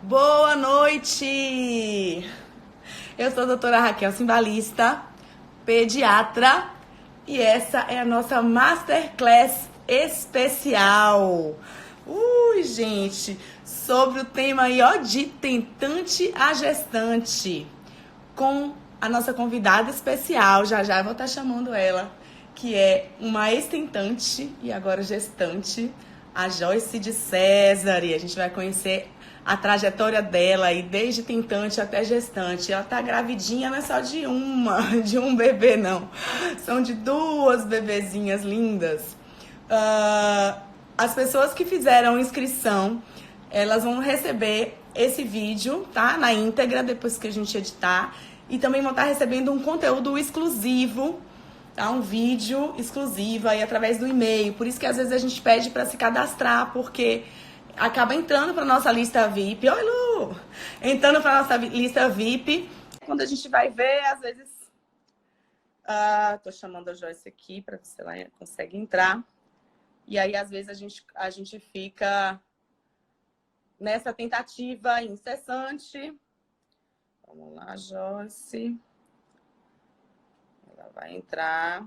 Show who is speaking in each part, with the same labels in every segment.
Speaker 1: Boa noite! Eu sou a doutora Raquel Simbalista, pediatra, e essa é a nossa Masterclass especial. Gente, sobre o tema aí, ó, de tentante a gestante, com a nossa convidada especial, já já eu vou estar chamando ela, que é uma ex-tentante e agora gestante, a Joyce de César, e a gente vai conhecer a trajetória dela aí, desde tentante até gestante. Ela tá gravidinha, não é só de de um bebê, não. São de duas bebezinhas lindas. As pessoas que fizeram inscrição, elas vão receber esse vídeo, tá? Na íntegra, depois que a gente editar. E também vão estar recebendo um conteúdo exclusivo, tá? Um vídeo exclusivo aí através do e-mail. Por isso que às vezes a gente pede para se cadastrar, porque acaba entrando para nossa lista VIP. Oi, Lu! Entrando para nossa lista VIP. Quando a gente vai ver, às vezes... tô chamando a Joyce aqui para ver se ela consegue entrar. E aí, às vezes, a gente fica nessa tentativa incessante. Vamos lá, Joyce. Ela vai entrar.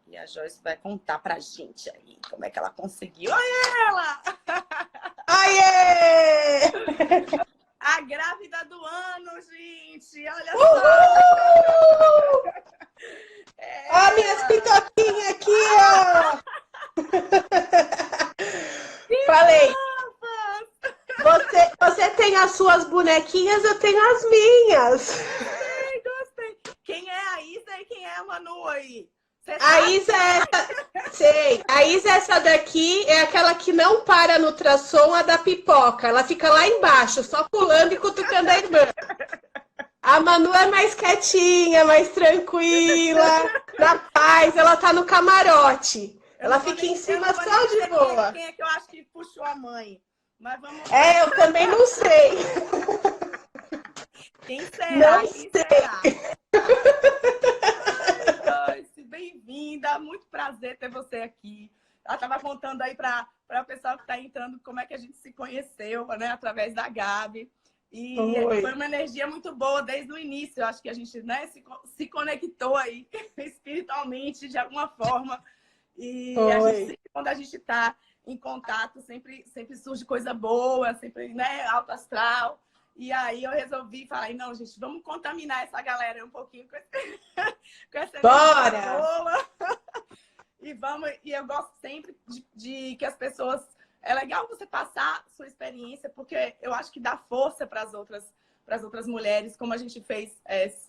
Speaker 1: E a Joyce vai contar pra gente aí como é que ela conseguiu. Olha ela!
Speaker 2: Aê!
Speaker 1: A grávida do ano, gente! Olha
Speaker 2: Uhul!
Speaker 1: só!
Speaker 2: Ó, minhas pitoquinhas aqui, ó! Falei, você tem as suas bonequinhas, eu tenho as minhas.
Speaker 1: Gostei! Quem é a Isa e quem é a Manu aí?
Speaker 2: A Isa é essa, sei. A Isa essa daqui é aquela que não para no ultrassom, a da pipoca. Ela fica lá embaixo, só pulando e cutucando a irmã. A Manu é mais quietinha, mais tranquila, na paz. Ela tá no camarote. Ela fica em cima só de boa.
Speaker 1: Quem é que eu acho que puxou a mãe? Mas vamos...
Speaker 2: Eu também não sei.
Speaker 1: Quem será?
Speaker 2: Não
Speaker 1: Quem
Speaker 2: sei.
Speaker 1: será? Joyce, bem-vinda. Muito prazer ter você aqui. Ela estava contando aí para o pessoal que está entrando como é que a gente se conheceu, né? Através da Gabi. E foi uma energia muito boa desde o início. Eu acho que a gente, né, se conectou aí espiritualmente de alguma forma. E quando a gente está em contato, sempre surge coisa boa, sempre, né, alto astral. E aí eu resolvi falar, não, gente, vamos contaminar essa galera um pouquinho com essa
Speaker 2: Bora!
Speaker 1: boa. E eu gosto sempre de que as pessoas... É legal você passar sua experiência, porque eu acho que dá força para as outras mulheres, como a gente fez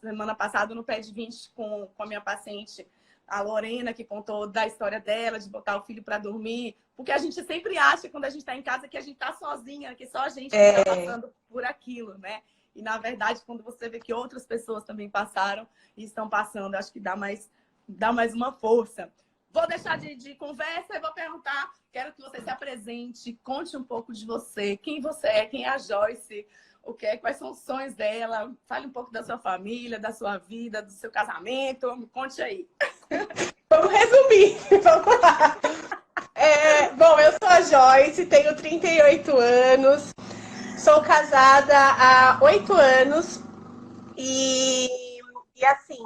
Speaker 1: semana passada no PED 20 com a minha paciente, a Lorena, que contou da história dela, de botar o filho para dormir. Porque a gente sempre acha, quando a gente está em casa, que a gente está sozinha, que só a gente está passando por aquilo, né? E, na verdade, quando você vê que outras pessoas também passaram e estão passando, acho que dá mais uma força. Vou deixar de conversa e vou perguntar, quero que você se apresente, conte um pouco de você, quem você é, quem é a Joyce, quais são os sonhos dela, fale um pouco da sua família, da sua vida, do seu casamento, me conte aí.
Speaker 2: Vamos resumir, vamos lá. Bom, eu sou a Joyce, tenho 38 anos, sou casada há 8 anos e assim,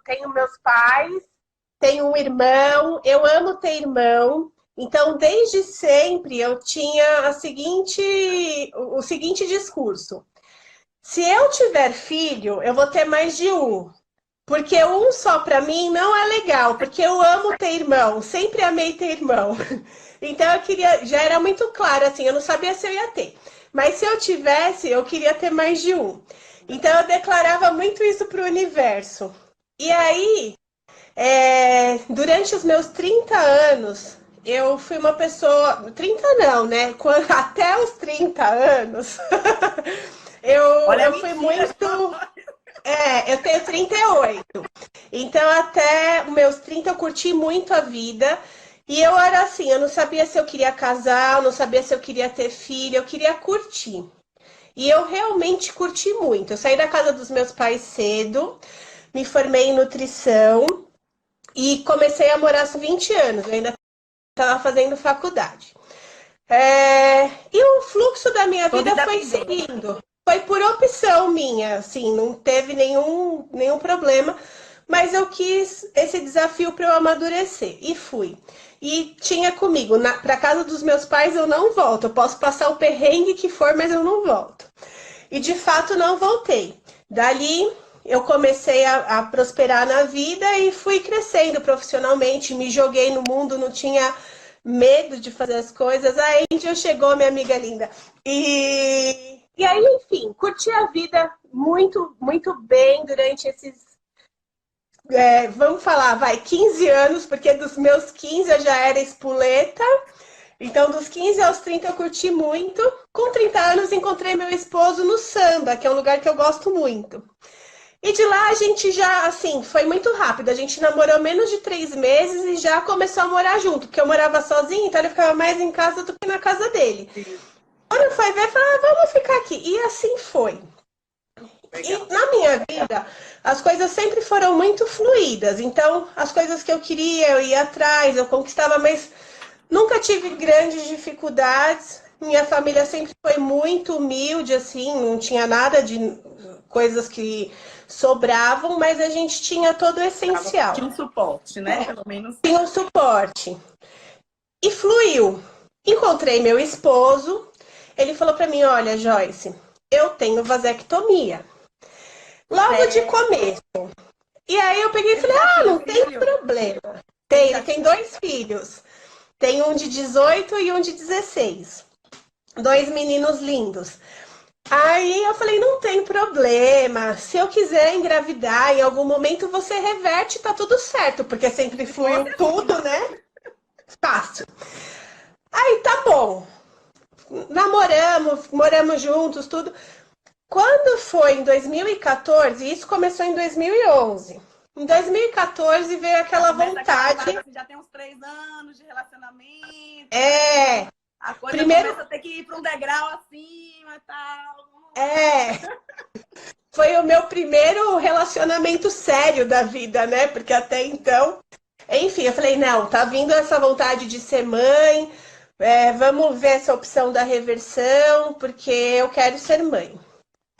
Speaker 2: tenho meus pais, tenho um irmão, eu amo ter irmão, então desde sempre eu tinha o seguinte discurso: se eu tiver filho, eu vou ter mais de um. Porque um só para mim não é legal, porque eu amo ter irmão, sempre amei ter irmão. Então já era muito claro, assim, eu não sabia se eu ia ter. Mas se eu tivesse, eu queria ter mais de um. Então eu declarava muito isso para o universo. E aí, durante os meus 30 anos, eu fui uma pessoa... 30 não, né? Até os 30 anos, eu fui muito... eu tenho 38. Então, até os meus 30, eu curti muito a vida. E eu era assim, eu não sabia se eu queria casar, eu não sabia se eu queria ter filho, eu queria curtir. E eu realmente curti muito. Eu saí da casa dos meus pais cedo, me formei em nutrição e comecei a morar aos 20 anos. Eu ainda estava fazendo faculdade. E o fluxo da minha
Speaker 1: Toda
Speaker 2: vida foi
Speaker 1: independente.
Speaker 2: seguindo. Foi por opção minha, assim, não teve nenhum problema, mas eu quis esse desafio para eu amadurecer e fui. E tinha comigo, para casa dos meus pais eu não volto. Eu posso passar o perrengue que for, mas eu não volto. E de fato não voltei. Dali eu comecei a prosperar na vida e fui crescendo profissionalmente, me joguei no mundo, não tinha medo de fazer as coisas. A Angel chegou, minha amiga linda. E aí, enfim, curti a vida muito, muito bem durante esses, vamos falar, 15 anos, porque dos meus 15 eu já era espoleta. Então, dos 15 aos 30 eu curti muito. Com 30 anos encontrei meu esposo no samba, que é um lugar que eu gosto muito. E de lá a gente já, assim, foi muito rápido. A gente namorou menos de 3 meses e já começou a morar junto, porque eu morava sozinha, então ele ficava mais em casa do que na casa dele.
Speaker 1: Sim,
Speaker 2: Quando foi ver, falou, vamos ficar aqui. E assim foi.
Speaker 1: legal.
Speaker 2: E na minha vida, as coisas sempre foram muito fluídas. Então, as coisas que eu queria, eu ia atrás, eu conquistava, mas nunca tive grandes dificuldades. Minha família sempre foi muito humilde, assim, não tinha nada de coisas que sobravam, mas a gente tinha todo o
Speaker 1: Tinha
Speaker 2: essencial.
Speaker 1: um suporte, né? Pelo menos.
Speaker 2: Tinha um suporte. E fluiu. Encontrei meu esposo. Ele falou para mim: Olha, Joyce, eu tenho vasectomia. Logo de
Speaker 1: É,
Speaker 2: começo. E aí eu peguei e
Speaker 1: ele
Speaker 2: falei:
Speaker 1: já
Speaker 2: Ah,
Speaker 1: tinha
Speaker 2: não tem
Speaker 1: filho?
Speaker 2: problema.
Speaker 1: Ele
Speaker 2: Ele
Speaker 1: já
Speaker 2: tem
Speaker 1: tinha.
Speaker 2: 2 filhos. Tem um de 18 e um de 16. 2 meninos lindos. Aí eu falei, não tem problema. Se eu quiser engravidar, em algum momento você reverte, tá tudo certo, porque sempre
Speaker 1: Se fosse
Speaker 2: fluiu
Speaker 1: assim,
Speaker 2: tudo, né? Fácil. Aí tá bom. Namoramos, moramos juntos, tudo. Quando foi em 2014, isso começou em 2011. Em 2014 veio
Speaker 1: já
Speaker 2: aquela
Speaker 1: começa aquela
Speaker 2: vontade.
Speaker 1: fase assim, já tem uns 3 anos de relacionamento, né?
Speaker 2: É,
Speaker 1: A coisa
Speaker 2: primeiro,
Speaker 1: começa a ter que ir para um degrau acima e tal.
Speaker 2: é, foi o meu primeiro relacionamento sério da vida, né? Porque até então, enfim, eu falei, não, tá vindo essa vontade de ser mãe, vamos ver essa opção da reversão, porque eu quero ser mãe.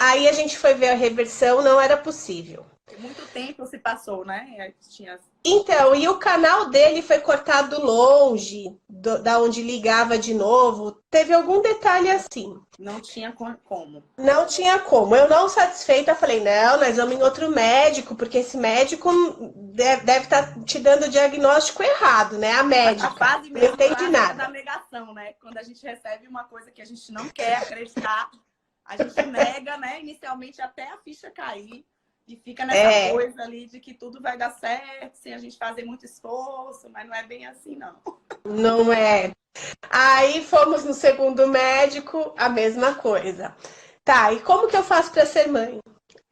Speaker 2: Aí a gente foi ver a reversão, não era possível.
Speaker 1: Muito tempo se passou, né? Aí tinha.
Speaker 2: Então, e o canal dele foi cortado longe da onde ligava de novo. Teve algum detalhe assim.
Speaker 1: Não tinha como.
Speaker 2: Não tinha como. Eu não satisfeita, falei, não, nós vamos em outro médico, porque esse médico deve estar te dando o diagnóstico errado, né? A
Speaker 1: A
Speaker 2: médica.
Speaker 1: fase
Speaker 2: Não
Speaker 1: mesmo
Speaker 2: entendi
Speaker 1: clássica da
Speaker 2: nada.
Speaker 1: negação, né? Quando a gente recebe uma coisa que a gente não quer acreditar, a gente nega, né? Inicialmente até a ficha cair e fica nessa coisa ali de que tudo vai dar certo, sem a gente fazer muito esforço, mas não é bem assim, não.
Speaker 2: Não é. Aí fomos no segundo médico, a mesma coisa. Tá, e como que eu faço para ser mãe?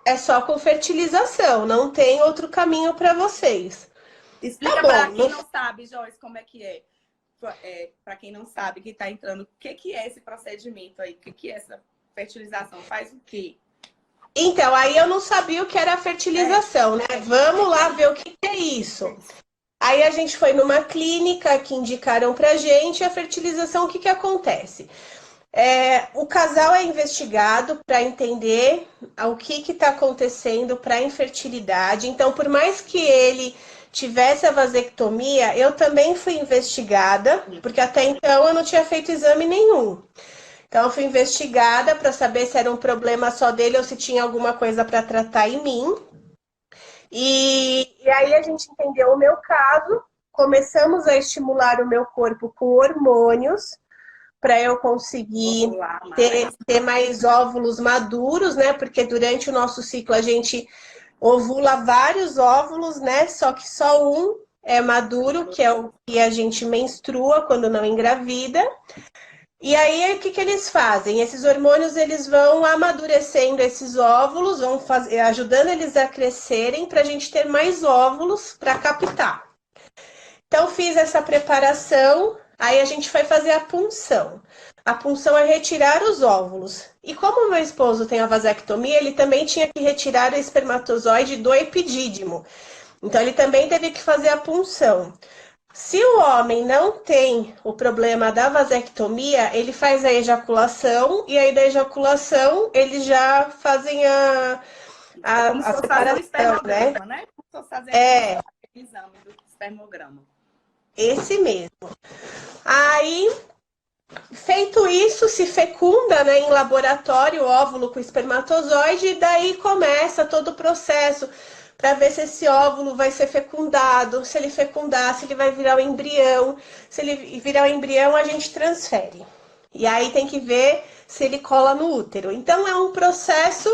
Speaker 2: É só com fertilização, não tem outro caminho para vocês. Tá
Speaker 1: Explica para
Speaker 2: bom,
Speaker 1: quem não sabe, Joyce, como é que é. Para quem não sabe, que está entrando, o que é esse procedimento aí? O que é essa fertilização? Faz o quê?
Speaker 2: então, aí eu não sabia o que era a fertilização, né? Vamos lá ver o que é isso. Aí a gente foi numa clínica que indicaram pra gente a fertilização, o que acontece? O casal é investigado para entender o que está acontecendo para a infertilidade. Então, por mais que ele tivesse a vasectomia, eu também fui investigada, porque até então eu não tinha feito exame nenhum. Então, eu fui investigada para saber se era um problema só dele ou se tinha alguma coisa para tratar em mim. E aí a gente entendeu o meu caso, começamos a estimular o meu corpo com hormônios para eu conseguir
Speaker 1: Ovular mais.
Speaker 2: ter mais óvulos maduros, né? Porque durante o nosso ciclo a gente ovula vários óvulos, né? Só que só um é maduro, que é o que a gente menstrua quando não engravida. E aí, o que eles fazem? Esses hormônios, eles vão amadurecendo esses óvulos, ajudando eles a crescerem para a gente ter mais óvulos para captar. Então, fiz essa preparação, aí a gente foi fazer a punção. A punção é retirar os óvulos. E como meu esposo tem a vasectomia, ele também tinha que retirar o espermatozoide do epidídimo. Então, ele também teve que fazer a punção. Se o homem não tem o problema da vasectomia, ele faz a ejaculação e aí da ejaculação eles já fazem
Speaker 1: É como se
Speaker 2: a
Speaker 1: fosse fazer um
Speaker 2: separação, né?
Speaker 1: espermograma, né? Como se fosse fazer
Speaker 2: É,
Speaker 1: aquele exame do espermograma.
Speaker 2: esse mesmo. Aí, feito isso, se fecunda, né, em laboratório o óvulo com espermatozoide e daí começa todo o processo para ver se esse óvulo vai ser fecundado, se ele fecundar, se ele vai virar o embrião. Se ele virar o embrião, a gente transfere. E aí tem que ver se ele cola no útero. Então é um processo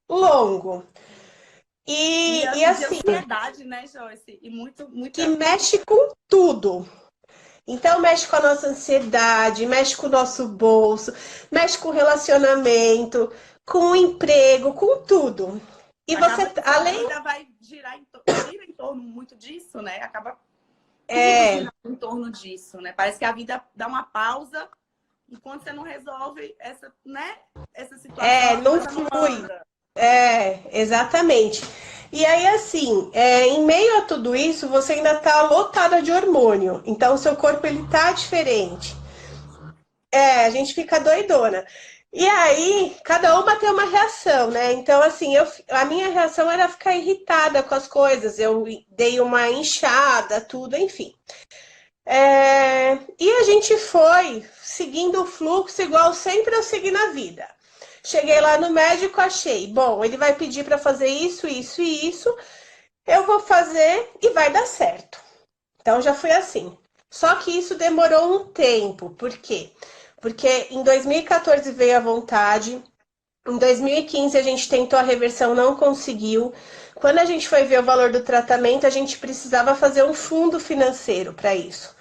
Speaker 2: longo. E
Speaker 1: De
Speaker 2: assim,
Speaker 1: ansiedade, né, Joyce? E
Speaker 2: que
Speaker 1: muita.
Speaker 2: mexe com tudo. Então, mexe com a nossa ansiedade, mexe com o nosso bolso, mexe com o relacionamento, com o emprego, com tudo. E
Speaker 1: Acaba
Speaker 2: você,
Speaker 1: que sua
Speaker 2: além.
Speaker 1: vida vai gira em torno muito disso, né? Acaba tudo
Speaker 2: É,
Speaker 1: girando em torno disso, né? Parece que a vida dá uma pausa enquanto você não resolve essa, né? Essa situação, a
Speaker 2: não
Speaker 1: coisa não
Speaker 2: flui.
Speaker 1: anda.
Speaker 2: Exatamente. E aí, assim, em meio a tudo isso, você ainda tá lotada de hormônio. Então, o seu corpo, ele tá diferente. A gente fica doidona. E aí, cada uma tem uma reação, né? Então, assim, a minha reação era ficar irritada com as coisas. Eu dei uma inchada, tudo, enfim. E a gente foi seguindo o fluxo igual sempre eu segui na vida. Cheguei lá no médico, achei, bom, ele vai pedir para fazer isso, isso e isso. Eu vou fazer e vai dar certo. Então já foi assim. Só que isso demorou um tempo. Por quê? Porque em 2014 veio a vontade, em 2015 a gente tentou a reversão, não conseguiu. Quando a gente foi ver o valor do tratamento, a gente precisava fazer um fundo financeiro para isso.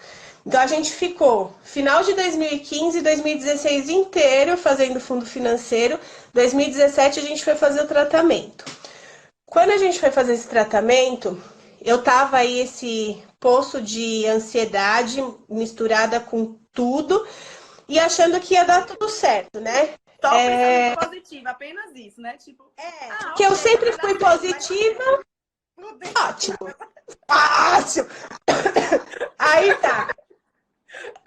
Speaker 2: Então a gente ficou final de 2015 e 2016 inteiro fazendo fundo financeiro. 2017 a gente foi fazer o tratamento. Quando a gente foi fazer esse tratamento, eu tava aí esse poço de ansiedade misturada com tudo e achando que ia dar tudo certo, né?
Speaker 1: Só o pensamento positivo, apenas isso, né? Tipo,
Speaker 2: Que eu
Speaker 1: ok,
Speaker 2: sempre
Speaker 1: vai dar
Speaker 2: fui
Speaker 1: certo, vai dar
Speaker 2: positiva,
Speaker 1: certo. Tudo bem.
Speaker 2: ótimo, fácil. Aí tá.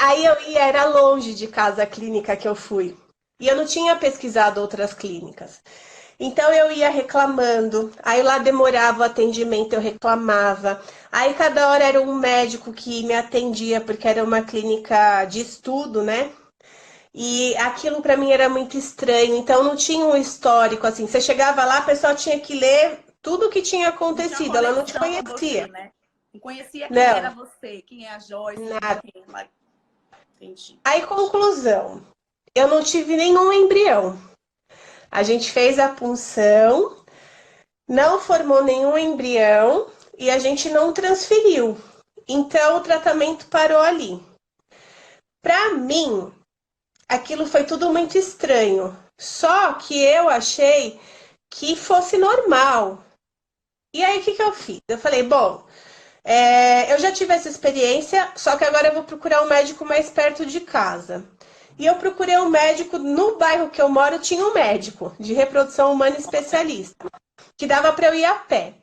Speaker 2: Aí eu ia, era longe de casa a clínica que eu fui. E eu não tinha pesquisado outras clínicas. Então eu ia reclamando, aí lá demorava o atendimento, eu reclamava. Aí cada hora era um médico que me atendia, porque era uma clínica de estudo, né? E aquilo para mim era muito estranho, então não tinha um histórico assim. Você chegava lá, a pessoa tinha que ler tudo o que tinha
Speaker 1: Não tinha
Speaker 2: acontecido, ela não te
Speaker 1: conexão com você,
Speaker 2: conhecia.
Speaker 1: né? Não conhecia quem era
Speaker 2: Não,
Speaker 1: você, quem é a Joyce,
Speaker 2: nada.
Speaker 1: quem é... Entendi.
Speaker 2: Aí, conclusão, eu não tive nenhum embrião. A gente fez a punção, não formou nenhum embrião e a gente não transferiu. Então o tratamento parou ali. Para mim, aquilo foi tudo muito estranho. Só que eu achei que fosse normal. E aí, o que eu fiz? Eu falei, bom, eu já tive essa experiência, só que agora eu vou procurar um médico mais perto de casa. E eu procurei um médico, no bairro que eu moro, tinha um médico de reprodução humana especialista, que dava para eu ir a pé.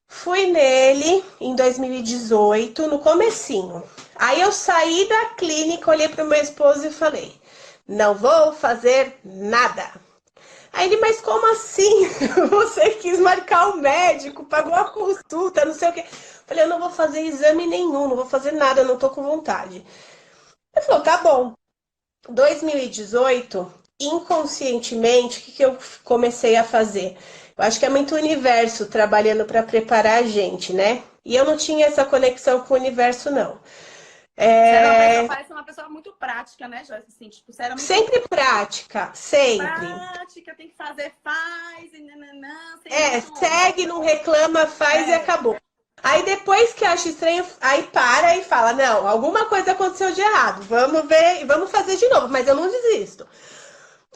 Speaker 2: Fui nele em 2018, no comecinho. Aí eu saí da clínica, olhei para o meu esposo e falei, não vou fazer nada. Aí ele, mas como assim? Você quis marcar o médico, pagou a consulta, não sei o quê. Falei, eu não vou fazer exame nenhum, não vou fazer nada, não tô com vontade. Ele falou, tá bom. 2018, inconscientemente, o que eu comecei a fazer? Eu acho que é muito o universo trabalhando para preparar a gente, né? E eu não tinha essa conexão com o universo, não.
Speaker 1: Você era uma pessoa, parece uma pessoa muito prática, né, Joyce? Assim, tipo, você era muito
Speaker 2: Sempre prática, sempre.
Speaker 1: prática, tem que fazer, faz, e nananã, sem
Speaker 2: Segue, não reclama, faz e acabou. Aí depois que acha estranho, aí para e fala, não, alguma coisa aconteceu de errado, vamos ver, vamos fazer de novo, mas eu não desisto.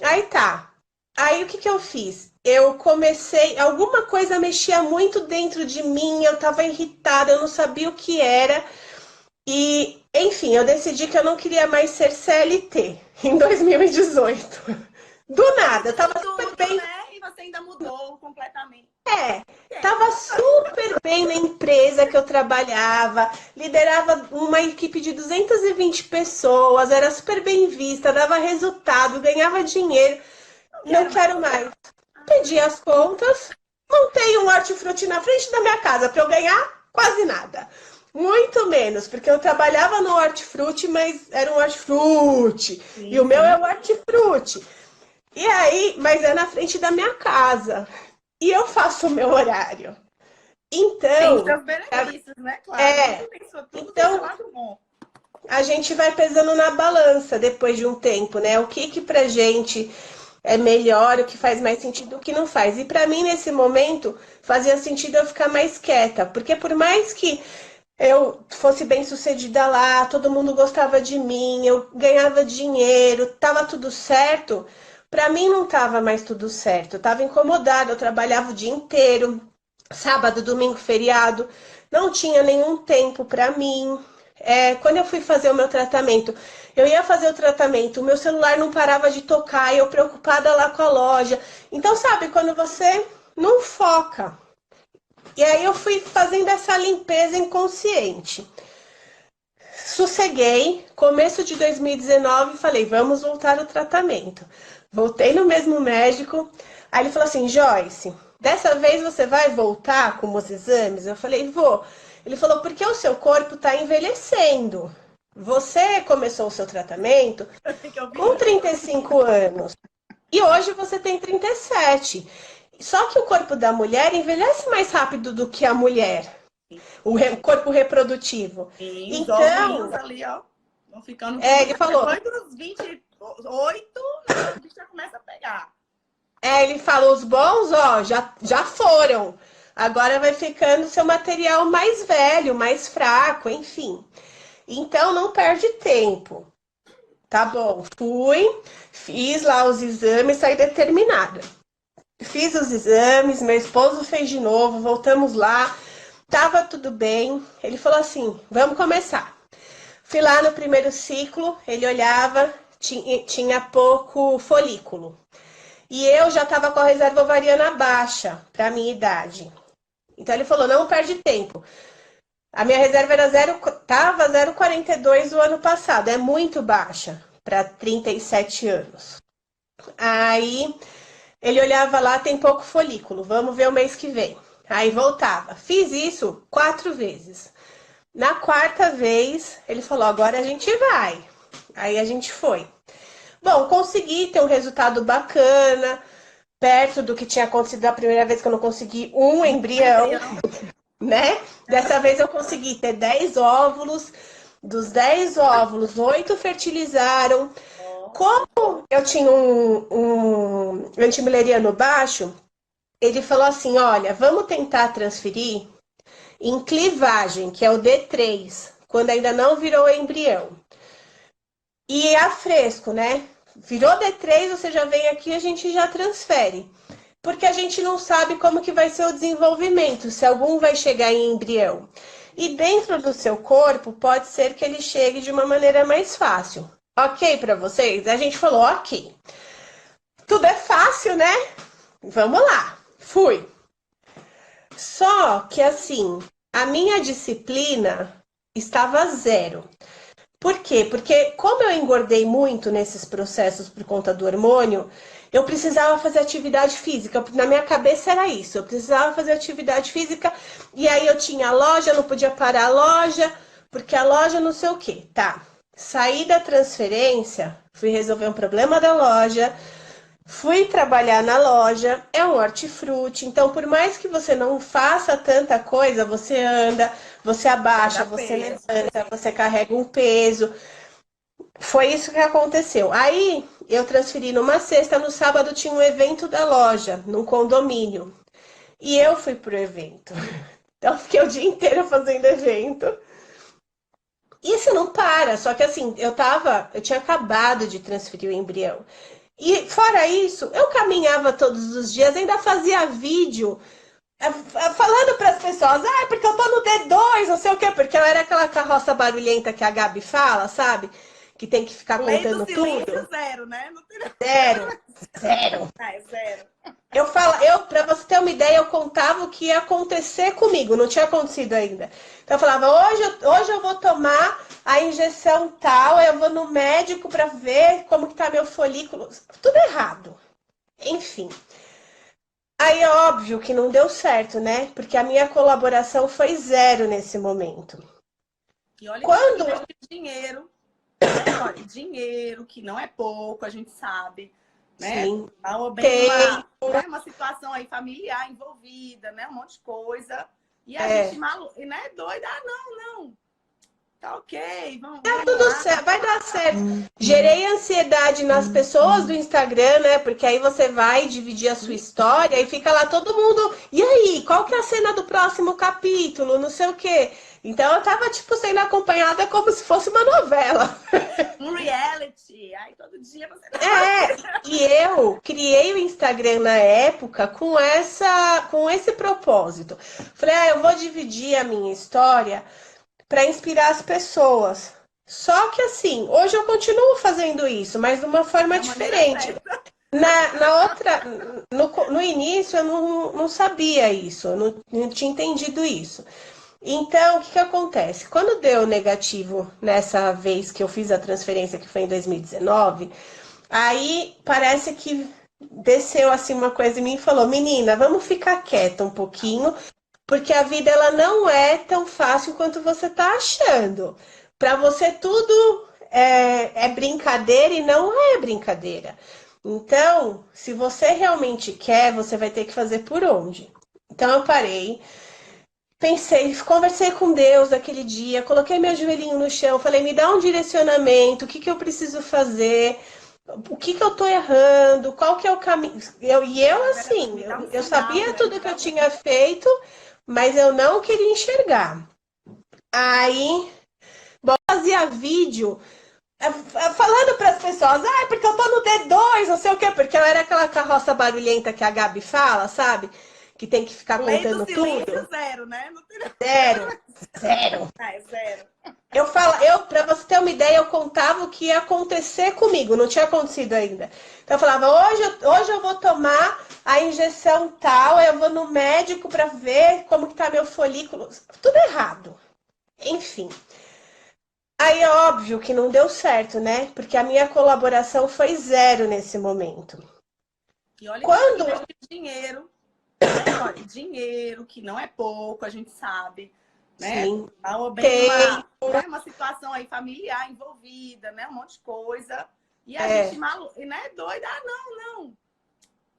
Speaker 2: Aí tá. Aí o que eu fiz? Eu comecei, alguma coisa mexia muito dentro de mim, eu tava irritada, eu não sabia o que era. E, enfim, eu decidi que eu não queria mais ser CLT em 2018. Do nada, eu tava super
Speaker 1: tudo,
Speaker 2: bem.
Speaker 1: né? E você ainda mudou completamente.
Speaker 2: É, tava super bem na empresa que eu trabalhava, liderava uma equipe de 220 pessoas, era super bem vista, dava resultado, ganhava dinheiro.
Speaker 1: Não
Speaker 2: Não
Speaker 1: quero mais.
Speaker 2: quero mais. Pedi as contas, montei um hortifruti na frente da minha casa para eu ganhar quase nada. Muito menos, porque eu trabalhava no hortifruti, mas era um hortifruti. E
Speaker 1: Sim,
Speaker 2: o meu é
Speaker 1: sim.
Speaker 2: o hortifruti. E aí, mas é na frente da minha casa. E eu faço o meu horário.
Speaker 1: Tem os
Speaker 2: Então,
Speaker 1: seus benefícios, né? Claro,
Speaker 2: é.
Speaker 1: tudo tem seu
Speaker 2: Então,
Speaker 1: lado bom.
Speaker 2: a gente vai pesando na balança depois de um tempo, né? O que pra gente é melhor, o que faz mais sentido, o que não faz. E pra mim, nesse momento, fazia sentido eu ficar mais quieta, porque por mais que eu fosse bem sucedida lá, todo mundo gostava de mim, eu ganhava dinheiro, tava tudo certo. Pra mim não tava mais tudo certo. Eu tava incomodada, eu trabalhava o dia inteiro, sábado, domingo, feriado, não tinha nenhum tempo pra mim. Quando eu fui fazer o meu tratamento, eu ia fazer o tratamento, o meu celular não parava de tocar, e eu preocupada lá com a loja. Então, sabe, quando você não foca. E aí eu fui fazendo essa limpeza inconsciente. Sosseguei, começo de 2019, falei, vamos voltar ao tratamento. Voltei no mesmo médico, aí ele falou assim, Joyce, dessa vez você vai voltar com os exames? Eu falei, vou. Ele falou, porque o seu corpo está envelhecendo. Você começou o seu tratamento
Speaker 1: Tem que
Speaker 2: com
Speaker 1: ouvir isso.
Speaker 2: 35 anos e hoje você tem 37. Só que o corpo da mulher envelhece mais rápido do que a mulher, corpo reprodutivo.
Speaker 1: E os ovinhos
Speaker 2: Então,
Speaker 1: ali, ó, vão ficando tudo.
Speaker 2: ele falou,
Speaker 1: Depois dos 28, né, o bicho já começa a pegar.
Speaker 2: ele falou, os bons, ó, já foram. Agora vai ficando seu material mais velho, mais fraco, enfim. Então não perde tempo. Tá bom, fui, fiz lá os exames, saí determinada. Fiz os exames, meu esposo fez de novo, voltamos lá, tava tudo bem. Ele falou assim: vamos começar. Fui lá no primeiro ciclo, ele olhava, tinha pouco folículo. E eu já estava com a reserva ovariana baixa para minha idade. Então ele falou: não perde tempo. A minha reserva era tava 0,42 o ano passado, é muito baixa para 37 anos. Aí ele olhava lá, tem pouco folículo, vamos ver o mês que vem. Aí voltava. Fiz isso 4 vezes. Na quarta vez, ele falou: agora a gente vai. Aí a gente foi. Bom, consegui ter um resultado bacana, perto do que tinha acontecido da primeira vez que eu não consegui um embrião, né? Dessa vez eu consegui ter 10 óvulos. Dos 10 óvulos, 8 fertilizaram. Como eu tinha um antimileriano baixo, ele falou assim: olha, vamos tentar transferir em clivagem, que é o D3, quando ainda não virou embrião. E a fresco, né? Virou D3, você já vem aqui, a gente já transfere. Porque a gente não sabe como que vai ser o desenvolvimento, se algum vai chegar em embrião. E dentro do seu corpo, pode ser que ele chegue de uma maneira mais fácil. Ok para vocês? A gente falou, ok. Tudo é fácil, né? Vamos lá. Fui. Só que assim, a minha disciplina estava zero. Por quê? Porque como eu engordei muito nesses processos por conta do hormônio, eu precisava fazer atividade física. Na minha cabeça era isso, eu precisava fazer atividade física e aí eu tinha a loja, não podia parar a loja, porque a loja não sei o quê. Tá, saí da transferência, fui resolver um problema da loja, fui trabalhar na loja, é um hortifruti, então por mais que você não faça tanta coisa, você anda, você abaixa, você levanta, você carrega um peso. Foi isso que aconteceu. Aí eu transferi numa sexta, no sábado tinha um evento da loja, num condomínio. E eu fui pro evento. Então fiquei o dia inteiro fazendo evento. Isso não para, só que assim, eu tinha acabado de transferir o embrião. E fora isso, eu caminhava todos os dias, ainda fazia vídeo falando para as pessoas, porque eu tô no D2, não sei o quê, porque eu era aquela carroça barulhenta que a Gabi fala, sabe? Que tem que ficar
Speaker 1: Lei
Speaker 2: contando
Speaker 1: do silêncio,
Speaker 2: tudo.
Speaker 1: zero, né? Não tem...
Speaker 2: Zero, zero.
Speaker 1: É zero.
Speaker 2: Para você ter uma ideia, eu contava o que ia acontecer comigo, não tinha acontecido ainda. Então eu falava, hoje eu vou tomar a injeção tal, eu vou no médico para ver como que tá meu folículo. Tudo errado. Enfim. Aí é óbvio que não deu certo, né? Porque a minha colaboração foi zero nesse momento.
Speaker 1: E olha que
Speaker 2: Quando...
Speaker 1: investiu dinheiro, né? Olha, dinheiro que não é pouco, a gente sabe, né?
Speaker 2: Sim,
Speaker 1: Ou bem
Speaker 2: tem.
Speaker 1: uma situação aí familiar envolvida, né? Um monte de coisa. E a
Speaker 2: É.
Speaker 1: gente né? Doida, não. Tá ok, vamos
Speaker 2: Tudo
Speaker 1: lá.
Speaker 2: certo, vai dar certo. Gerei ansiedade nas pessoas do Instagram, né? Porque aí você vai dividir a sua história e fica lá todo mundo. E aí, qual que é a cena do próximo capítulo? Não sei o quê. Então eu tava, tipo, sendo acompanhada como se fosse uma novela.
Speaker 1: Um reality. Aí todo dia você.
Speaker 2: E eu criei o Instagram na época com esse propósito. Falei, eu vou dividir a minha história para inspirar as pessoas. Só que assim, hoje eu continuo fazendo isso, mas de uma forma diferente. No início eu não sabia isso, eu não tinha entendido isso. Então, o que acontece? Quando deu negativo nessa vez que eu fiz a transferência, que foi em 2019, aí parece que desceu assim uma coisa em mim e falou: menina, vamos ficar quieta um pouquinho, porque a vida ela não é tão fácil quanto você tá achando. Para você tudo é brincadeira e não é brincadeira. Então, se você realmente quer, você vai ter que fazer por onde. Então eu parei, pensei, conversei com Deus aquele dia, coloquei meu joelhinho no chão, falei, me dá um direcionamento, o que eu preciso fazer, o que eu tô errando, qual que é o caminho. Eu sabia tudo que eu tinha feito, mas eu não queria enxergar. Aí, fazia vídeo falando para as pessoas, porque eu tô no D2, não sei o quê, porque eu era aquela carroça barulhenta que a Gabi fala, sabe? Que tem que ficar contando tudo.
Speaker 1: Zero, né?
Speaker 2: Zero.
Speaker 1: É zero.
Speaker 2: Para você ter uma ideia, eu contava o que ia acontecer comigo, não tinha acontecido ainda. Então eu falava, hoje eu vou tomar a injeção tal, eu vou no médico para ver como que tá meu folículo. Tudo errado. Enfim. Aí é óbvio que não deu certo, né? Porque a minha colaboração foi zero nesse momento.
Speaker 1: E olha que investiu dinheiro, né? Olha, dinheiro que não é pouco, a gente sabe, né?
Speaker 2: Sim,
Speaker 1: Ou bem uma situação aí familiar envolvida, né? Um monte de coisa. E a gente né? Doida, não.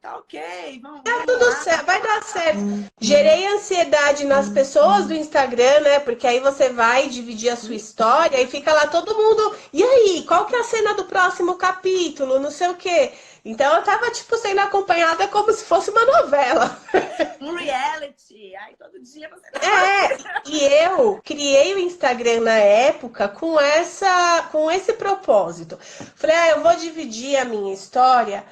Speaker 1: Tá ok, vamos
Speaker 2: tudo
Speaker 1: lá.
Speaker 2: certo, vai dar certo. Gerei ansiedade nas pessoas do Instagram, né? Porque aí você vai dividir a sua história e fica lá todo mundo. E aí, qual que é a cena do próximo capítulo? Não sei o quê. Então eu tava, tipo, sendo acompanhada como se fosse uma novela.
Speaker 1: Um reality. Aí todo dia você.
Speaker 2: E eu criei o Instagram na época com esse propósito. Falei, eu vou dividir a minha história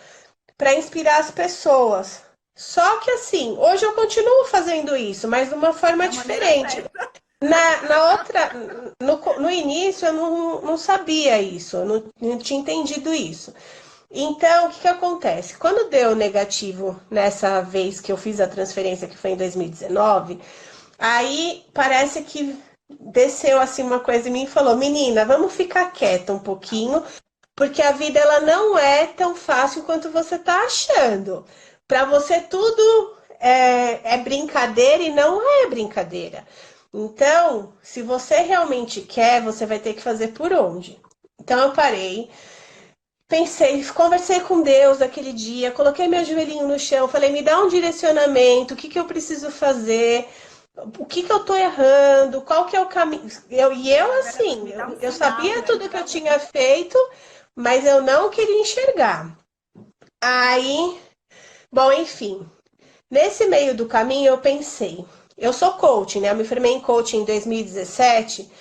Speaker 2: para inspirar as pessoas. Só que assim, hoje eu continuo fazendo isso, mas de uma forma diferente. No início eu não sabia isso, eu não tinha entendido isso. Então, o que acontece? Quando deu negativo nessa vez que eu fiz a transferência, que foi em 2019, aí parece que desceu assim uma coisa em mim e falou: menina, vamos ficar quieta um pouquinho, porque a vida ela não é tão fácil quanto você tá achando. Para você tudo é brincadeira e não é brincadeira. Então, se você realmente quer, você vai ter que fazer por onde. Então eu parei, pensei, conversei com Deus aquele dia, coloquei meu joelhinho no chão, falei, me dá um direcionamento, o que eu preciso fazer, o que eu tô errando, qual que é o caminho. Eu sabia tudo que eu tinha feito, mas eu não queria enxergar. Aí, enfim, nesse meio do caminho eu pensei, eu sou coach, né? Eu me formei em coaching em 2017,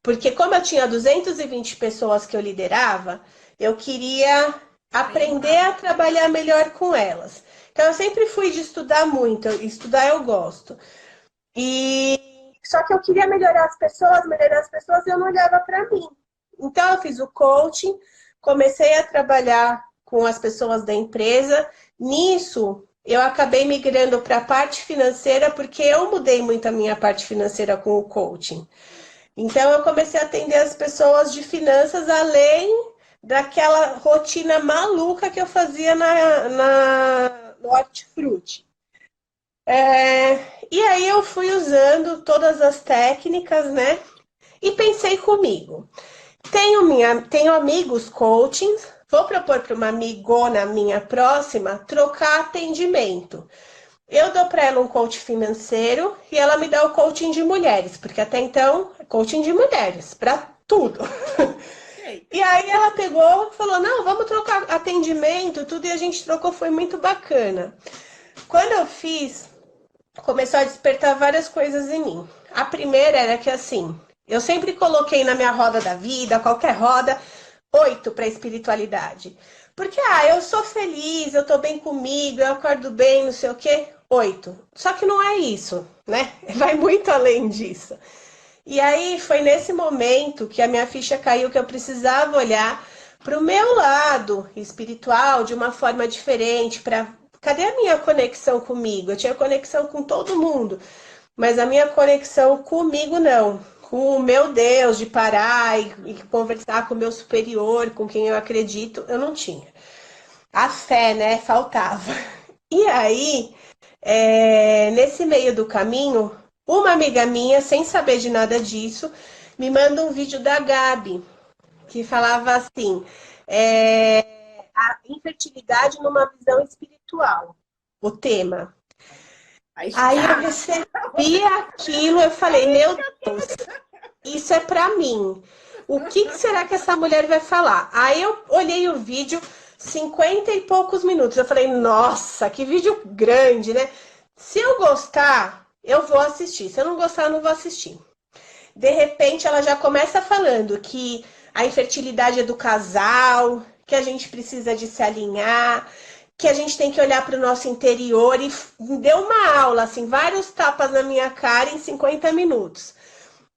Speaker 2: porque como eu tinha 220 pessoas que eu liderava, eu queria aprender a trabalhar melhor com elas. Então eu sempre fui de estudar muito, estudar eu gosto. E só que eu queria melhorar as pessoas e eu não olhava para mim. Então eu fiz o coaching, comecei a trabalhar com as pessoas da empresa. Nisso, eu acabei migrando para a parte financeira porque eu mudei muito a minha parte financeira com o coaching. Então, eu comecei a atender as pessoas de finanças além daquela rotina maluca que eu fazia no Hortifruti. E aí eu fui usando todas as técnicas, né? E pensei comigo. Tenho amigos coachings, vou propor para uma amigona minha próxima trocar atendimento. Eu dou para ela um coach financeiro e ela me dá o coaching de mulheres, porque até então é coaching de mulheres, para tudo. E aí ela pegou e falou: não, vamos trocar atendimento, tudo, e a gente trocou, foi muito bacana. Quando eu fiz, começou a despertar várias coisas em mim. A primeira era que assim, eu sempre coloquei na minha roda da vida, qualquer roda, 8 para espiritualidade. Porque, eu sou feliz, eu tô bem comigo, eu acordo bem, não sei o quê. 8. Só que não é isso, né? Vai muito além disso. E aí foi nesse momento que a minha ficha caiu, que eu precisava olhar para o meu lado espiritual de uma forma diferente. Cadê a minha conexão comigo? Eu tinha conexão com todo mundo, mas a minha conexão comigo não. Com o meu Deus, de parar e conversar com o meu superior, com quem eu acredito, eu não tinha. A fé, né? Faltava. E aí, nesse meio do caminho, uma amiga minha, sem saber de nada disso, me manda um vídeo da Gabi, que falava assim, a infertilidade numa visão espiritual, o tema. Aí eu recebi aquilo, eu falei, meu Deus, isso é pra mim. O que será que essa mulher vai falar? Aí eu olhei o vídeo, 50 e poucos minutos. Eu falei, nossa, que vídeo grande, né? Se eu gostar, eu vou assistir. Se eu não gostar, eu não vou assistir. De repente, ela já começa falando que a infertilidade é do casal, que a gente precisa de se alinhar, que a gente tem que olhar para o nosso interior, e deu uma aula, assim, vários tapas na minha cara em 50 minutos.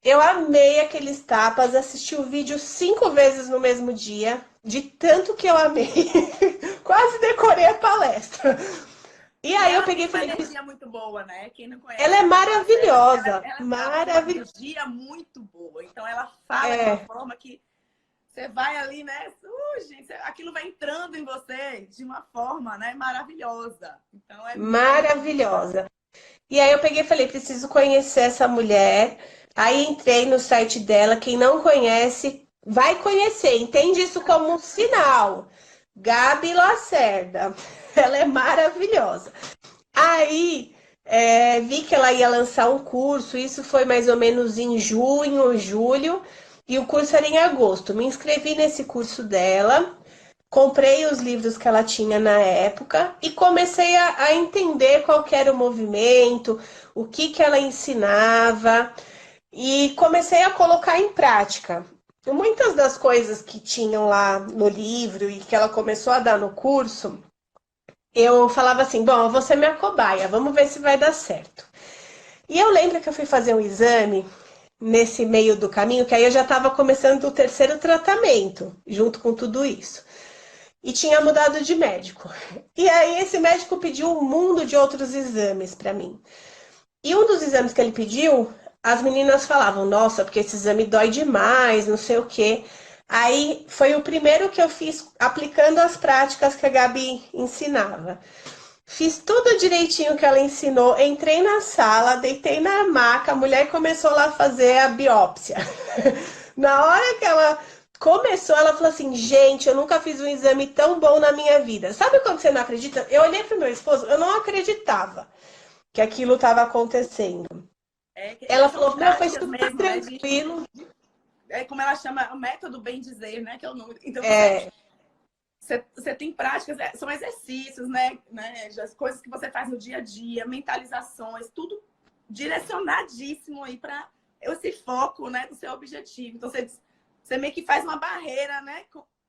Speaker 2: Eu amei aqueles tapas, assisti o vídeo 5 vezes no mesmo dia, de tanto que eu amei. Quase decorei a palestra. E aí eu peguei e falei...
Speaker 1: Uma energia muito boa, né? Quem não conhece...
Speaker 2: Ela é maravilhosa.
Speaker 1: Ela
Speaker 2: maravilhosa.
Speaker 1: Uma energia muito boa. Então ela fala de uma forma que você vai ali, né? Gente, aquilo vai entrando em você de uma forma, né, maravilhosa. Então é
Speaker 2: maravilhosa. E aí eu peguei e falei, preciso conhecer essa mulher. Aí entrei no site dela. Quem não conhece, vai conhecer. Entende isso como um sinal. Gabi Lacerda. Ela é maravilhosa. Aí vi que ela ia lançar um curso. Isso foi mais ou menos em junho, julho. E o curso era em agosto. Me inscrevi nesse curso dela. Comprei os livros que ela tinha na época e comecei a entender qual que era o movimento, o que ela ensinava, e comecei a colocar em prática. Muitas das coisas que tinham lá no livro e que ela começou a dar no curso, eu falava assim, bom, eu vou ser minha cobaia, vamos ver se vai dar certo. E eu lembro que eu fui fazer um exame nesse meio do caminho, que aí eu já estava começando o terceiro tratamento, junto com tudo isso. E tinha mudado de médico. E aí esse médico pediu um mundo de outros exames para mim. E um dos exames que ele pediu, as meninas falavam, nossa, porque esse exame dói demais, não sei o quê. Aí foi o primeiro que eu fiz aplicando as práticas que a Gabi ensinava. Fiz tudo direitinho que ela ensinou, entrei na sala, deitei na maca, a mulher começou lá a fazer a biópsia. Na hora que ela começou, ela falou assim, gente, eu nunca fiz um exame tão bom na minha vida. Sabe quando você não acredita? Eu olhei pro meu esposo, eu não acreditava que aquilo estava acontecendo. Ela falou, não, foi super mesmo, tranquilo.
Speaker 1: Como ela chama, o método bem dizer, né? Que é o nome. Então, você tem práticas, são exercícios, né? As coisas que você faz no dia a dia, mentalizações, tudo direcionadíssimo aí para esse foco, né, do seu objetivo. Então, você meio que faz uma barreira, né?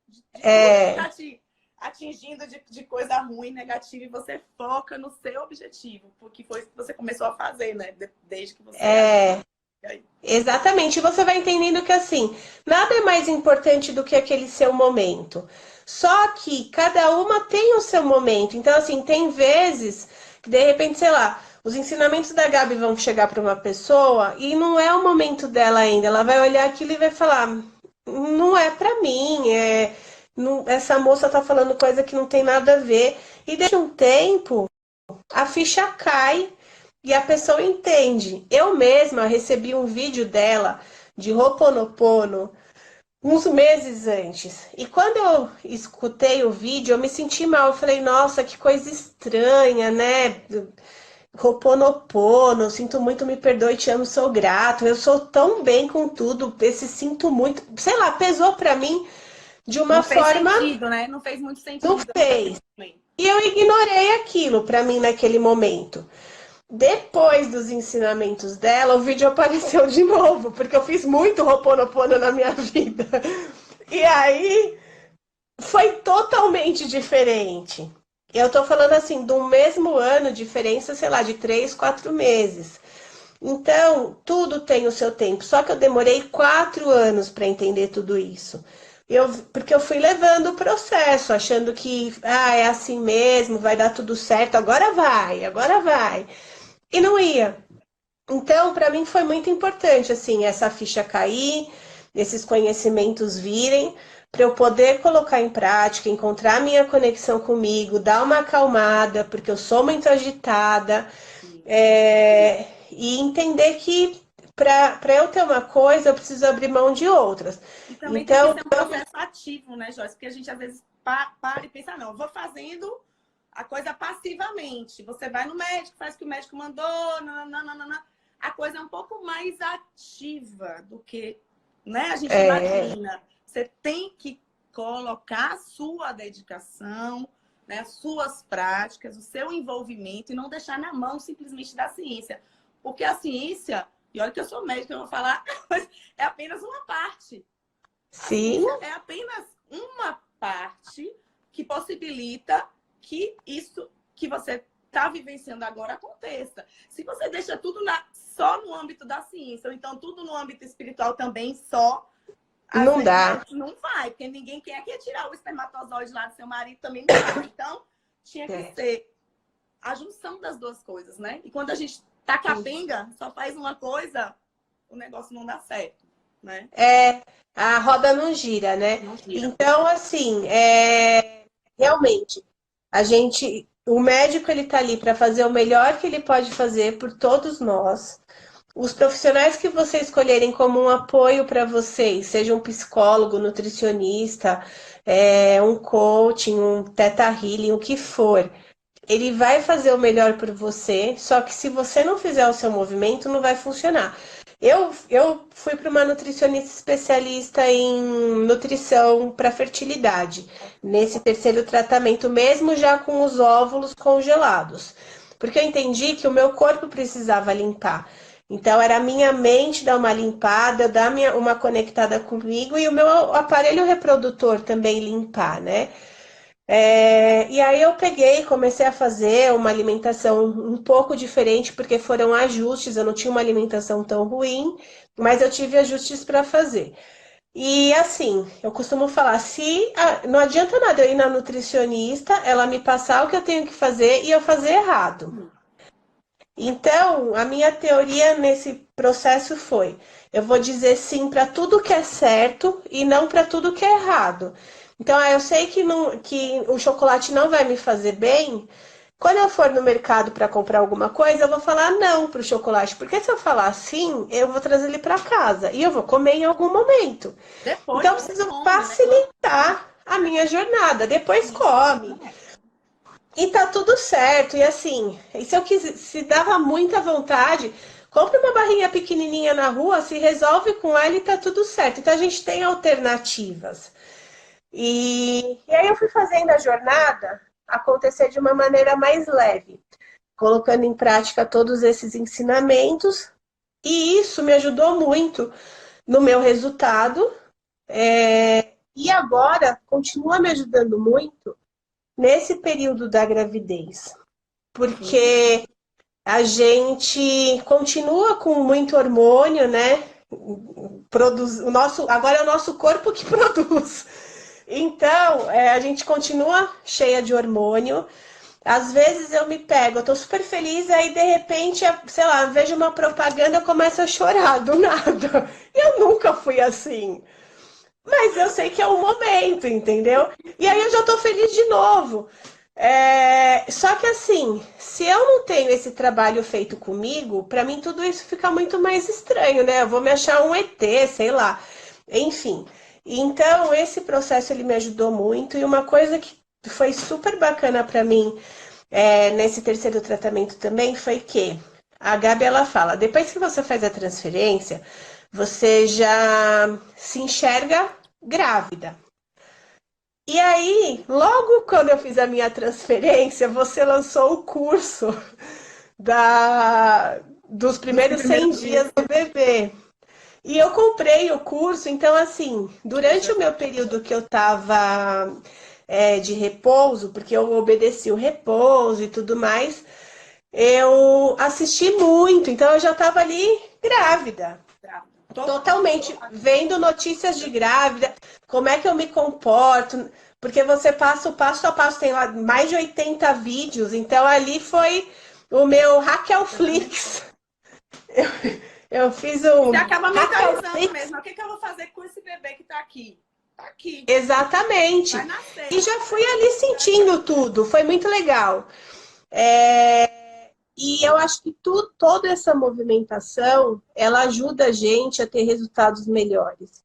Speaker 1: De tudo que tá te atingindo de coisa ruim, negativa, e você foca no seu objetivo, porque foi isso que você começou a fazer, né? Desde que você...
Speaker 2: Exatamente, e você vai entendendo que assim, nada é mais importante do que aquele seu momento. Só que cada uma tem o seu momento. Então, assim, tem vezes que de repente, sei lá, os ensinamentos da Gabi vão chegar para uma pessoa e não é o momento dela ainda. Ela vai olhar aquilo e vai falar: não é para mim, essa moça tá falando coisa que não tem nada a ver. E deixa um tempo, a ficha cai e a pessoa entende. Eu mesma recebi um vídeo dela de Ho'oponopono uns meses antes. E quando eu escutei o vídeo, eu me senti mal. Eu falei, nossa, que coisa estranha, né? Ho'oponopono, sinto muito, me perdoe, te amo, sou grato. Eu sou tão bem com tudo. Esse sinto muito, sei lá, pesou pra mim de uma
Speaker 1: Não fez
Speaker 2: forma.
Speaker 1: sentido, né? Não fez muito
Speaker 2: Não
Speaker 1: sentido.
Speaker 2: fez. E eu ignorei aquilo pra mim naquele momento. Depois dos ensinamentos dela, o vídeo apareceu de novo, porque eu fiz muito Ho'oponopono na minha vida. E aí foi totalmente diferente. Eu tô falando assim, do mesmo ano, diferença, sei lá, de 3, 4 meses. Então, tudo tem o seu tempo. Só que eu demorei 4 anos para entender tudo isso. Porque eu fui levando o processo, achando que é assim mesmo, vai dar tudo certo, agora vai, agora vai. E não ia. Então, para mim foi muito importante assim essa ficha cair, esses conhecimentos virem, para eu poder colocar em prática, encontrar minha conexão comigo, dar uma acalmada, porque eu sou muito agitada, e entender que para eu ter uma coisa, eu preciso abrir mão de outras.
Speaker 1: E também tem que
Speaker 2: Então,
Speaker 1: ser um processo ativo, né, Joyce? Porque a gente às vezes para e pensa, não, eu vou fazendo a coisa passivamente. Você vai no médico, faz o que o médico mandou, nananana. A coisa é um pouco mais ativa do que, né, a gente imagina. Você tem que colocar a sua dedicação, né, as suas práticas, o seu envolvimento e não deixar na mão simplesmente da ciência. Porque a ciência, e olha que eu sou médica, eu vou falar, mas é apenas uma parte. A
Speaker 2: sim,
Speaker 1: ciência é apenas uma parte que possibilita que isso que você está vivenciando agora aconteça. Se você deixa tudo só no âmbito da ciência, ou então tudo no âmbito espiritual também só, às
Speaker 2: não
Speaker 1: vezes
Speaker 2: dá.
Speaker 1: não vai, porque ninguém quer tirar o espermatozoide lá do seu marido, também não vai. Então, tinha que ser a junção das duas coisas, né? E quando a gente tá capenga, só faz uma coisa, o negócio não dá certo, né?
Speaker 2: A roda não gira, né?
Speaker 1: Não gira.
Speaker 2: Então, assim, realmente, o médico ele tá ali para fazer o melhor que ele pode fazer por todos nós. Os profissionais que você escolherem como um apoio para vocês, seja um psicólogo, nutricionista, um coaching, um teta healing, o que for, ele vai fazer o melhor por você, só que se você não fizer o seu movimento, não vai funcionar. Eu fui para uma nutricionista especialista em nutrição para fertilidade, nesse terceiro tratamento, mesmo já com os óvulos congelados, porque eu entendi que o meu corpo precisava limpar. Então, era a minha mente dar uma limpada, dar uma conectada comigo e o meu aparelho reprodutor também limpar, né? E aí eu peguei e comecei a fazer uma alimentação um pouco diferente, porque foram ajustes, eu não tinha uma alimentação tão ruim, mas eu tive ajustes para fazer. E assim, eu costumo falar, não adianta nada eu ir na nutricionista, ela me passar o que eu tenho que fazer e eu fazer errado. Então, a minha teoria nesse processo foi: eu vou dizer sim para tudo que é certo e não para tudo que é errado. Então, eu sei que o chocolate não vai me fazer bem. Quando eu for no mercado para comprar alguma coisa, eu vou falar não para o chocolate, porque se eu falar sim, eu vou trazer ele para casa e eu vou comer em algum momento.
Speaker 1: Depois
Speaker 2: Então, eu
Speaker 1: você
Speaker 2: preciso
Speaker 1: come, né?
Speaker 2: facilitar a minha jornada. Depois come. E tá tudo certo. E assim, se eu se dava muita vontade, compra uma barrinha pequenininha na rua, se resolve com ela e tá tudo certo. Então a gente tem alternativas. E aí eu fui fazendo a jornada acontecer de uma maneira mais leve, colocando em prática todos esses ensinamentos. E isso me ajudou muito no meu resultado. E agora continua me ajudando muito nesse período da gravidez. Porque A gente continua com muito hormônio, né? Agora é o nosso corpo que produz. Então, a gente continua cheia de hormônio. Às vezes eu me pego, eu tô super feliz, aí de repente, sei lá, vejo uma propaganda, eu começo a chorar do nada. Eu nunca fui assim. Mas eu sei que é um momento, entendeu? E aí eu já tô feliz de novo. Só que assim, se eu não tenho esse trabalho feito comigo, pra mim tudo isso fica muito mais estranho, né? Eu vou me achar um ET, sei lá. Enfim. Então, esse processo ele me ajudou muito. E uma coisa que foi super bacana pra mim nesse terceiro tratamento também foi que a Gabi ela fala, depois que você faz a transferência, você já se enxerga grávida. E aí, logo quando eu fiz a minha transferência, você lançou o curso dos
Speaker 1: Nos
Speaker 2: primeiros 100
Speaker 1: primeiros dias.
Speaker 2: dias do bebê. E eu comprei o curso, então assim, durante o meu período que eu estava de repouso, porque eu obedeci o repouso e tudo mais, eu assisti muito, então eu já estava ali grávida. Totalmente, vendo notícias de grávida, como é que eu me comporto, porque você passa o passo a passo, tem lá mais de 80 vídeos, então ali foi o meu Raquel Flix. Eu fiz
Speaker 1: Você
Speaker 2: um
Speaker 1: acaba
Speaker 2: Raquel
Speaker 1: mentalizando
Speaker 2: Flix.
Speaker 1: mesmo. O que que eu vou fazer com esse bebê que tá aqui? Tá aqui. Vai
Speaker 2: Exatamente. E
Speaker 1: nascer.
Speaker 2: já fui ali sentindo tudo, foi muito legal. E eu acho que toda essa movimentação, ela ajuda a gente a ter resultados melhores.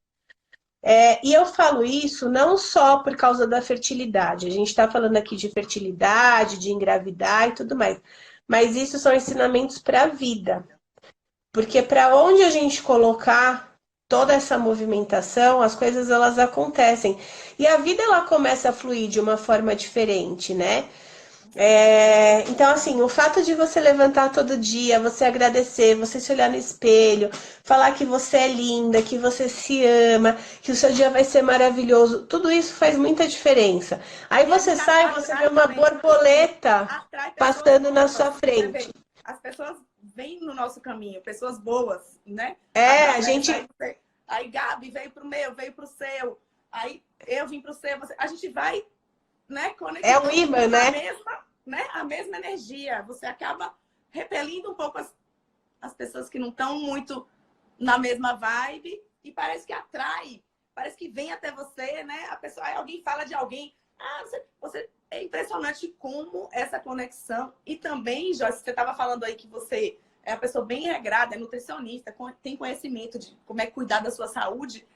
Speaker 2: E eu falo isso não só por causa da fertilidade. A gente está falando aqui de fertilidade, de engravidar e tudo mais. Mas isso são ensinamentos para a vida. Porque para onde a gente colocar toda essa movimentação, as coisas elas acontecem. E a vida ela começa a fluir de uma forma diferente, né? Então, assim, o fato de você levantar todo dia, você agradecer, você se olhar no espelho, falar que você é linda, que você se ama, que o seu dia vai ser maravilhoso, tudo isso faz muita diferença. Aí
Speaker 1: E a
Speaker 2: você
Speaker 1: gente
Speaker 2: sai, você vê
Speaker 1: atrai
Speaker 2: uma
Speaker 1: também,
Speaker 2: borboleta
Speaker 1: atrai pessoas
Speaker 2: passando na
Speaker 1: boas.
Speaker 2: sua
Speaker 1: Você
Speaker 2: frente.
Speaker 1: vê, as pessoas vêm no nosso caminho, pessoas boas, né?
Speaker 2: A
Speaker 1: Através,
Speaker 2: gente
Speaker 1: aí Gabi veio pro meu, veio pro seu, aí eu vim pro seu, a gente vai, né,
Speaker 2: é um
Speaker 1: conectando
Speaker 2: imã,
Speaker 1: tudo na
Speaker 2: né?
Speaker 1: mesma, né, a mesma energia. Você acaba repelindo um pouco as pessoas que não estão muito na mesma vibe e parece que atrai, parece que vem até você, né? A pessoa, aí alguém fala de alguém, é impressionante como essa conexão. E também, Joyce, você estava falando aí que você é uma pessoa bem regrada, é nutricionista, tem conhecimento de como é cuidar da sua saúde.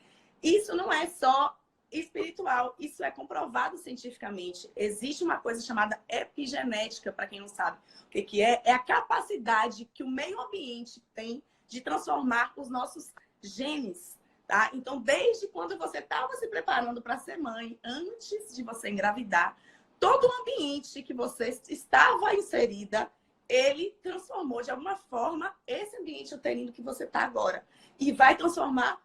Speaker 1: Isso não é só espiritual, isso é comprovado cientificamente. Existe uma coisa chamada epigenética, para quem não sabe o que é. É a capacidade que o meio ambiente tem de transformar os nossos genes. Tá? Então, desde quando você estava se preparando para ser mãe, antes de você engravidar, todo o ambiente que você estava inserida, ele transformou de alguma forma esse ambiente uterino que você está agora. E vai transformar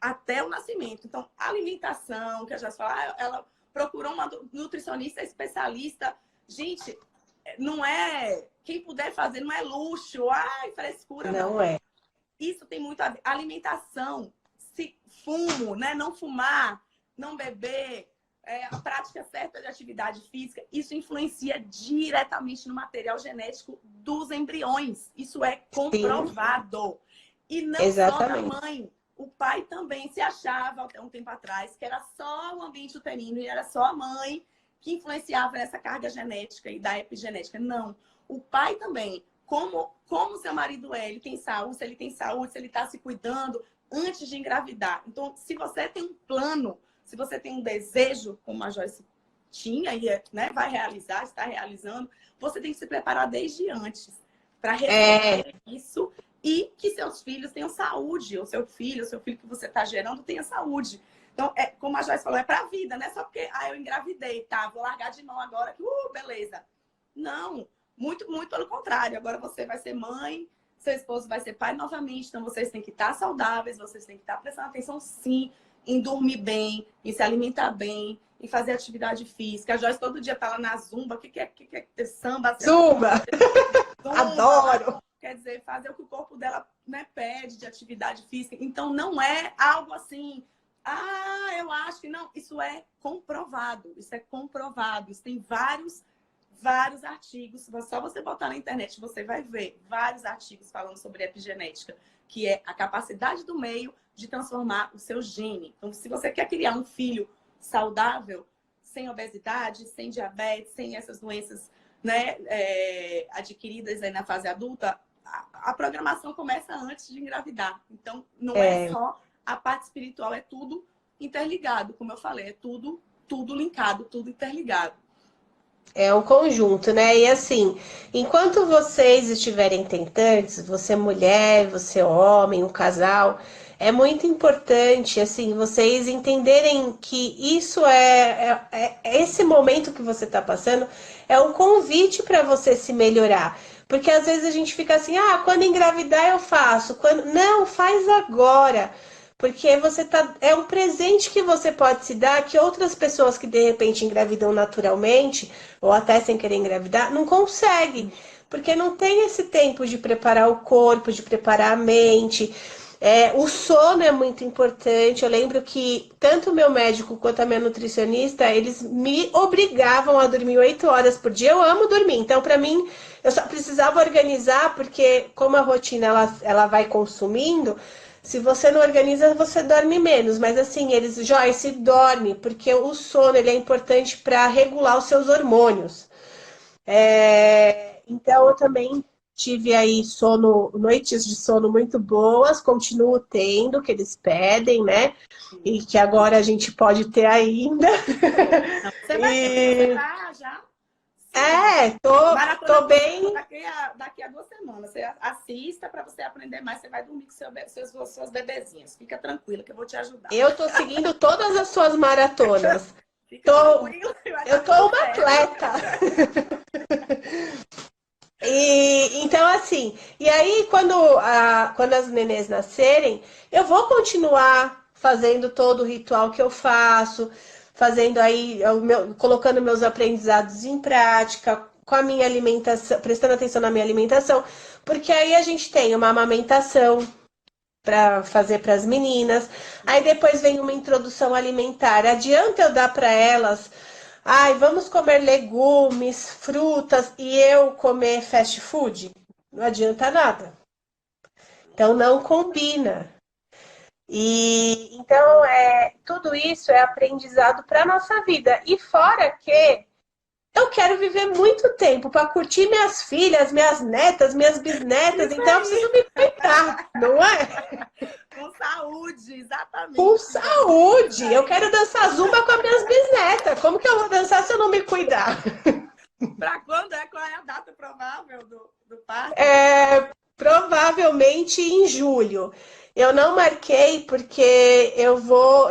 Speaker 1: até o nascimento. Então, a alimentação, que a Jess fala, ela procurou uma nutricionista especialista. Gente, não é... Quem puder fazer, não é luxo. Ai, frescura, não.
Speaker 2: Não é.
Speaker 1: Isso tem muito a ver. Alimentação, fumo, né? Não fumar, não beber, a prática certa de atividade física, isso influencia diretamente no material genético dos embriões. Isso é comprovado. Sim. E não
Speaker 2: Exatamente.
Speaker 1: só da mãe. O pai também se achava, até um tempo atrás, que era só o ambiente uterino e era só a mãe que influenciava nessa carga genética e da epigenética. Não. O pai também. Como seu marido ele tem saúde, se ele tem saúde, se ele está se cuidando antes de engravidar. Então, se você tem um plano, se você tem um desejo, como a Joyce tinha e né, vai realizar, está realizando, você tem que se preparar desde antes para receber isso e que seus filhos tenham saúde, ou seu filho que você está gerando tenha saúde. Então, como a Joyce falou, é para a vida, não é só porque eu engravidei, tá? Vou largar de mão agora que, beleza. Não, muito, muito pelo contrário. Agora você vai ser mãe, seu esposo vai ser pai novamente, então vocês têm que estar saudáveis, vocês têm que estar prestando atenção, sim, em dormir bem, em se alimentar bem, em fazer atividade física. A Joyce todo dia tá lá na zumba. O que é samba?
Speaker 2: Zumba! Adoro!
Speaker 1: Quer dizer, fazer o que o corpo dela, né, pede de atividade física. Então, não é algo assim, eu acho que não. Isso é comprovado. Isso é comprovado. Isso tem vários artigos. Só você botar na internet, você vai ver vários artigos falando sobre epigenética, que é a capacidade do meio de transformar o seu gene. Então, se você quer criar um filho saudável, sem obesidade, sem diabetes, sem essas doenças, né, adquiridas aí na fase adulta, a programação começa antes de engravidar. Então, não é só a parte espiritual, é tudo interligado, como eu falei, é tudo linkado, tudo interligado.
Speaker 2: É um conjunto, né? E assim, enquanto vocês estiverem tentantes, você mulher, você homem, um casal, é muito importante, assim, vocês entenderem que isso esse momento que você está passando é um convite para você se melhorar. Porque às vezes a gente fica assim, quando engravidar eu faço. Não, faz agora. Porque é um presente que você pode se dar que outras pessoas que de repente engravidam naturalmente, ou até sem querer engravidar, não conseguem. Porque não tem esse tempo de preparar o corpo, de preparar a mente. O sono é muito importante. Eu lembro que tanto o meu médico quanto a minha nutricionista, eles me obrigavam a dormir 8 horas por dia. Eu amo dormir. Então, para mim, eu só precisava organizar, porque como a rotina ela vai consumindo, se você não organiza, você dorme menos. Mas assim, Joyce, dorme, porque o sono ele é importante para regular os seus hormônios. Então, eu também tive aí noites de sono muito boas, continuo tendo, que eles pedem, né? E que agora a gente pode ter ainda.
Speaker 1: Não, você vai ter, já.
Speaker 2: Tô bem.
Speaker 1: Daqui a 2 semanas. Você assista para você aprender mais. Você vai dormir com seus bebezinhos. Fica tranquila que eu vou te ajudar.
Speaker 2: Eu tô seguindo todas as suas maratonas. Eu tô uma atleta. Então, assim, e aí quando as nenês nascerem, eu vou continuar fazendo todo o ritual que eu faço, fazendo aí, colocando meus aprendizados em prática, com a minha alimentação, prestando atenção na minha alimentação, porque aí a gente tem uma amamentação para fazer para as meninas, aí depois vem uma introdução alimentar. Adianta eu dar para elas, vamos comer legumes, frutas e eu comer fast food? Não adianta nada. Então não combina. E então tudo isso é aprendizado para nossa vida. E fora que eu quero viver muito tempo para curtir minhas filhas, minhas netas, minhas bisnetas, então eu preciso me cuidar, não é?
Speaker 1: Com saúde, exatamente.
Speaker 2: Com saúde! Eu quero dançar zumba com as minhas bisnetas. Como que eu vou dançar se eu não me cuidar?
Speaker 1: Para quando? Qual é a data provável do parto?
Speaker 2: Provavelmente em julho. Eu não marquei porque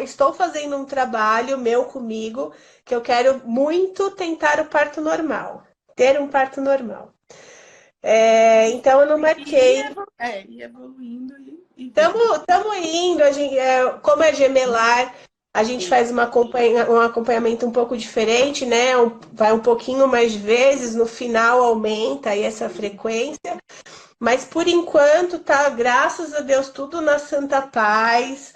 Speaker 2: estou fazendo um trabalho meu comigo que eu quero muito tentar o parto normal, ter um parto normal. Então eu não marquei.
Speaker 1: E evoluindo.
Speaker 2: Estamos indo, como é gemelar, a gente faz um acompanhamento um pouco diferente, né? Vai um pouquinho mais vezes, no final aumenta aí essa frequência. Mas por enquanto tá, graças a Deus, tudo na santa paz.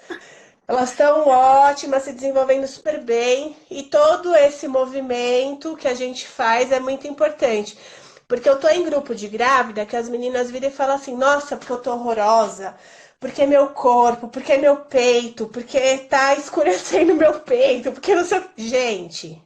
Speaker 2: Elas estão ótimas, se desenvolvendo super bem. E todo esse movimento que a gente faz é muito importante. Porque eu tô em grupo de grávida, que as meninas viram e falam assim, nossa, porque eu tô horrorosa, porque meu corpo, porque meu peito, porque tá escurecendo meu peito, porque não sei... Gente,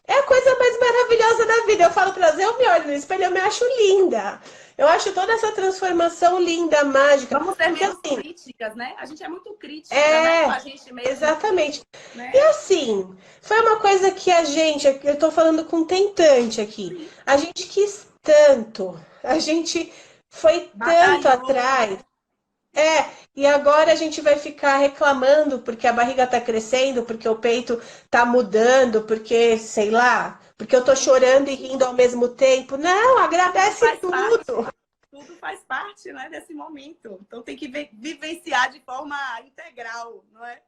Speaker 2: é a coisa mais maravilhosa da vida. Eu falo pra elas, eu me olho no espelho, eu me acho linda. Eu acho toda essa transformação linda, mágica.
Speaker 1: Vamos ser menos críticas, né? A gente é muito crítica, né? Com a gente mesmo.
Speaker 2: Exatamente.
Speaker 1: Né?
Speaker 2: E assim, foi uma coisa que eu tô falando com tentante aqui, a gente quis tanto, a gente foi tanto atrás. E agora a gente vai ficar reclamando porque a barriga tá crescendo, porque o peito tá mudando, porque, sei lá, porque eu tô chorando e rindo ao mesmo tempo. Não, agradece tudo.
Speaker 1: Tudo faz parte, né, desse momento. Então tem que vivenciar de forma integral, não é?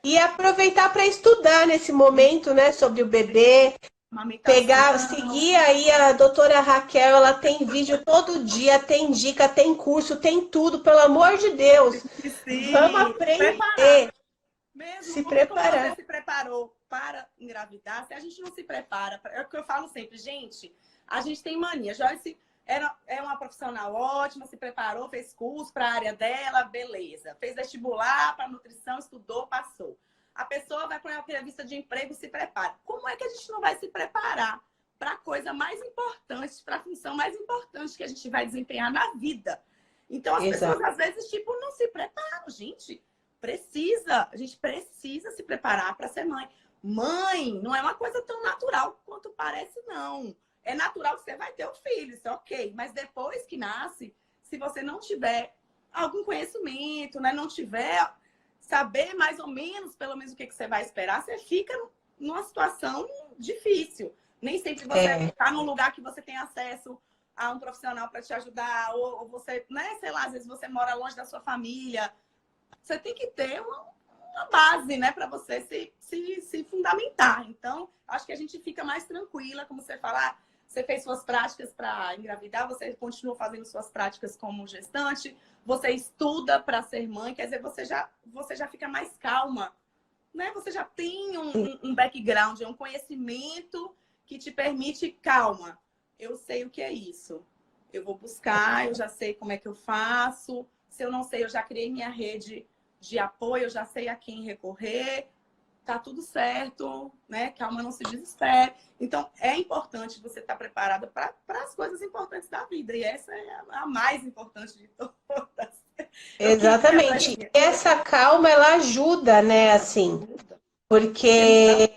Speaker 2: E aproveitar para estudar nesse momento, né, sobre o bebê, Pegar,
Speaker 1: amamentação.
Speaker 2: seguir aí a doutora Raquel, ela tem vídeo todo dia, tem dica, tem curso, tem tudo, pelo amor de Deus.
Speaker 1: E
Speaker 2: Vamos
Speaker 1: se preparar.
Speaker 2: aprender,
Speaker 1: Mesmo
Speaker 2: se
Speaker 1: porque como você
Speaker 2: preparar.
Speaker 1: se preparou para engravidar, se a gente não se prepara, é o que eu falo sempre, gente, a gente tem mania. Joyce é uma profissional ótima, se preparou, fez curso para a área dela, beleza. Fez vestibular para nutrição, estudou, passou. A pessoa vai para uma entrevista de emprego e se prepara. Como é que a gente não vai se preparar para a coisa mais importante, para a função mais importante que a gente vai desempenhar na vida? Então, as pessoas,
Speaker 2: Exato.
Speaker 1: às vezes, tipo, não se preparam, gente. A gente precisa se preparar para ser mãe. Mãe não é uma coisa tão natural quanto parece, não. É natural que você vai ter o filho, isso é ok. Mas depois que nasce, se você não tiver algum conhecimento, né? Não tiver saber mais ou menos, pelo menos, o que você vai esperar, você fica numa situação difícil. Nem sempre você está num lugar que você tem acesso a um profissional para te ajudar, ou você, né, sei lá, às vezes você mora longe da sua família. Você tem que ter uma base, né, para você se fundamentar. Então, acho que a gente fica mais tranquila, como você fala, você fez suas práticas para engravidar, você continua fazendo suas práticas como gestante, você estuda para ser mãe, quer dizer, você já fica mais calma, né? Você já tem um background, um conhecimento que te permite calma. Eu sei o que é isso. Eu vou buscar, eu já sei como é que eu faço. Se eu não sei, eu já criei minha rede de apoio, eu já sei a quem recorrer. Tá tudo certo, né? Calma, não se desespere. Então, é importante você estar preparada para as coisas importantes da vida. E essa é a mais importante de todas.
Speaker 2: Exatamente. E essa calma, ela ajuda, né, assim, porque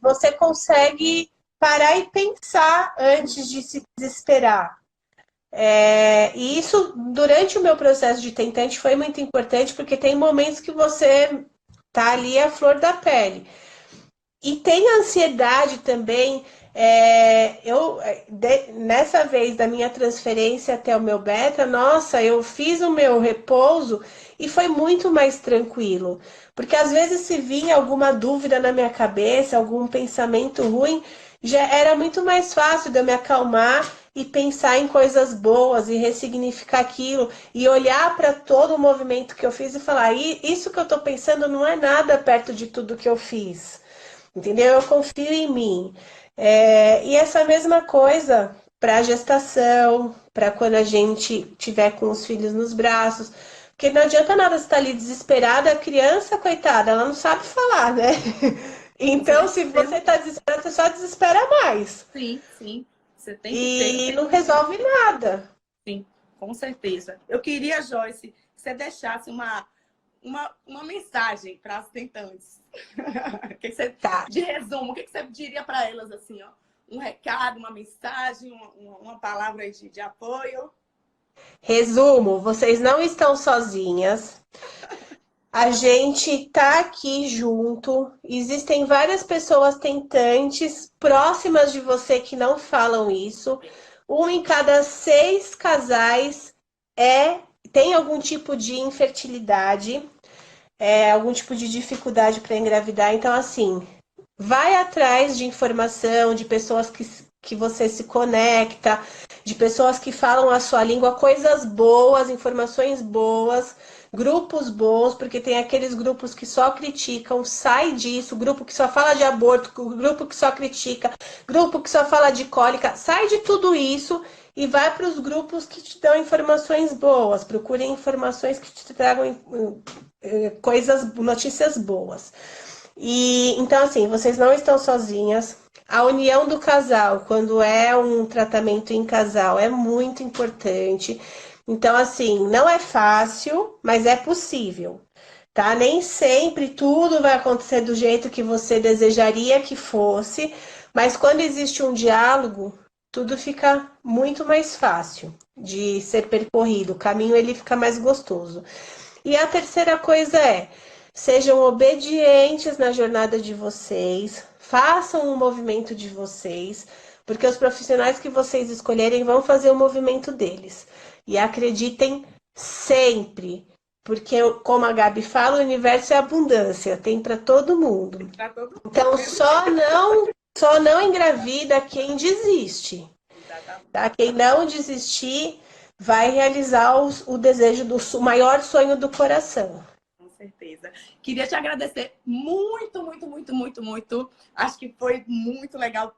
Speaker 2: você consegue parar e pensar antes de se desesperar. E isso, durante o meu processo de tentante, foi muito importante, porque tem momentos que você tá ali à flor da pele. E tem a ansiedade também. Nessa vez da minha transferência até o meu beta, nossa, eu fiz o meu repouso e foi muito mais tranquilo. Porque às vezes se vinha alguma dúvida na minha cabeça, algum pensamento ruim, já era muito mais fácil de eu me acalmar e pensar em coisas boas e ressignificar aquilo e olhar para todo o movimento que eu fiz e falar, isso que eu estou pensando não é nada perto de tudo que eu fiz. Entendeu? Eu confio em mim. E essa mesma coisa para a gestação, para quando a gente tiver com os filhos nos braços. Porque não adianta nada você estar ali desesperada, a criança, coitada, ela não sabe falar, né? Então, se você está desesperada, você só desespera mais.
Speaker 1: Sim, sim. Você tem que ter.
Speaker 2: E não resolve nada.
Speaker 1: Sim, com certeza. Eu queria, Joyce, que você deixasse uma mensagem para as tentantes.
Speaker 2: Tá.
Speaker 1: De resumo, o que você diria para elas assim, ó? Um recado, uma mensagem, uma palavra de apoio?
Speaker 2: Resumo, vocês não estão sozinhas. A gente tá aqui junto. Existem várias pessoas tentantes próximas de você que não falam isso. 1 em cada 6 casais tem algum tipo de infertilidade, algum tipo de dificuldade para engravidar. Então, assim, vai atrás de informação, de pessoas que você se conecta, de pessoas que falam a sua língua, coisas boas, informações boas, grupos bons, porque tem aqueles grupos que só criticam, sai disso, grupo que só fala de aborto, grupo que só critica, grupo que só fala de cólica, sai de tudo isso e vai para os grupos que te dão informações boas, procurem informações que te tragam notícias boas. E então, assim, vocês não estão sozinhas. A união do casal, quando é um tratamento em casal, é muito importante. Então, assim, não é fácil, mas é possível, tá? Nem sempre tudo vai acontecer do jeito que você desejaria que fosse, mas quando existe um diálogo, tudo fica muito mais fácil de ser percorrido. O caminho ele fica mais gostoso. E a terceira coisa sejam obedientes na jornada de vocês, façam o movimento de vocês, porque os profissionais que vocês escolherem vão fazer o movimento deles. E acreditem sempre, porque, como a Gabi fala, o universo é abundância, tem para todo mundo. Então, só não Só não engravida quem desiste.
Speaker 1: Exatamente.
Speaker 2: Tá? Quem não desistir vai realizar o desejo do maior sonho do coração.
Speaker 1: Com certeza. Queria te agradecer muito, muito, muito, muito, muito. Acho que foi muito legal.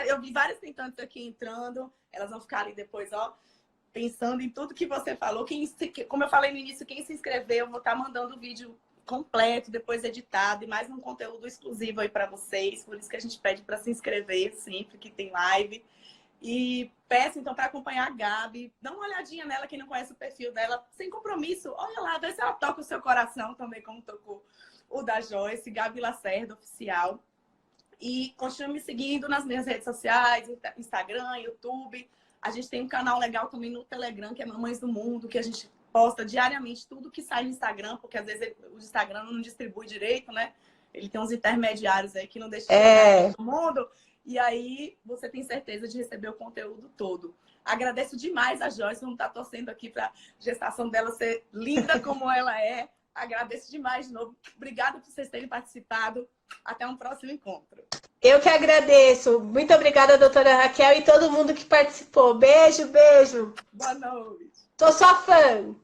Speaker 1: Eu vi várias tentantes aqui entrando. Elas vão ficar ali depois, ó, pensando em tudo que você falou. Como eu falei no início, quem se inscreveu, eu vou estar mandando o vídeo completo, depois editado, e mais um conteúdo exclusivo aí para vocês. Por isso que a gente pede para se inscrever sempre que tem live. E peço, então, para acompanhar a Gabi. Dá uma olhadinha nela, quem não conhece o perfil dela, sem compromisso. Olha lá, vê se ela toca o seu coração também, como tocou o da Joyce, Gabi Lacerda, oficial. E continue me seguindo nas minhas redes sociais, Instagram, YouTube. A gente tem um canal legal também no Telegram, que é Mamães do Mundo, que a gente posta diariamente tudo que sai no Instagram, porque às vezes o Instagram não distribui direito, né? Ele tem uns intermediários aí que não deixam de todo mundo. E aí você tem certeza de receber o conteúdo todo. Agradeço demais a Joyce, vamos estar torcendo aqui para a gestação dela ser linda como ela é. Agradeço demais de novo. Obrigada por vocês terem participado. Até um próximo encontro.
Speaker 2: Eu que agradeço. Muito obrigada, doutora Raquel, e todo mundo que participou. Beijo, beijo.
Speaker 1: Boa noite.
Speaker 2: Tô só fã.